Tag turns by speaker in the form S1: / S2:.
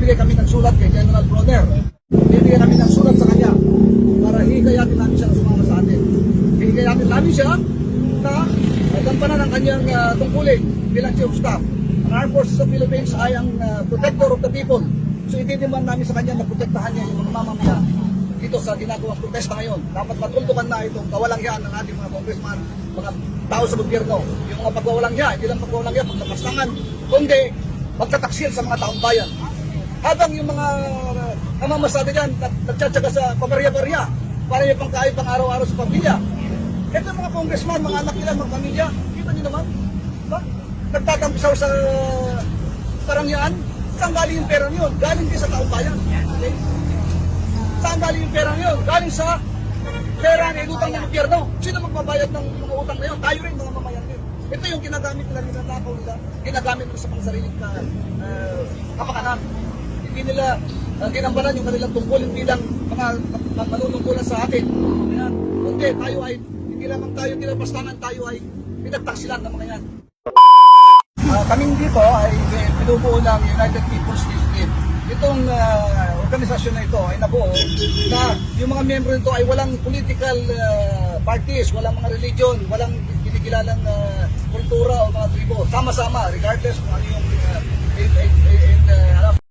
S1: Bibigay kami ng sulat kay General Bronner. Bibigay kami ng sulat sa kanya para hikayatin namin siya na sumama sa atin. Hikayatin namin siya na gampanan ang kanyang tungkulin bilang Chief of Staff. Ang Armed Forces of the Philippines ay ang protector of the people. So ititiman namin sa kanya na protektahan niya yung mga mamamayan dito sa ginagawang protesta ngayon. Dapat matultukan na itong kawalangyaan ng ating mga congressman, mga tao sa gobyerno. Yung mga pagwawalangya, hindi lang pagwawalangya, pagtapastangan, kundi pagtataksil sa mga taong bayan. Habang yung mga namamasada dyan, nagtsatsaga sa pabarya-barya, para yung pangkain pang araw-araw sa pamilya. Ito yung mga congressman, mga anak nila, mga pamilya, kita nyo naman, ba? Nagtatampisaw sa karangyaan. Saan galing yung pera yun? Galing din sa taong bayan. Okay? Saan galing yung pera yun? Galing sa pera na inutang ng gobyerno. Sino magbabayad ng mga utang na yun? Tayo rin, mga mamayan din. Ito yung ginagamit nila, ninanakaw nila, ginagamit nila sa pangsariling kapakanan. Hindi nila ginambalan yung kanilang tungkulin bilang mga manunungkulan sa atin. Ayan. Kundi tayo ay, hindi lamang tayo tinapastangan, tayo ay pinagtaksilan ng mga yan. Kaming dito ay pinubuo ng United People's League. Itong organisasyon na ito ay nabuo na yung mga miyembro nito ay walang political parties, walang mga religion, walang kinikilalang kultura o mga tribo. Sama-sama, regardless kung ano yung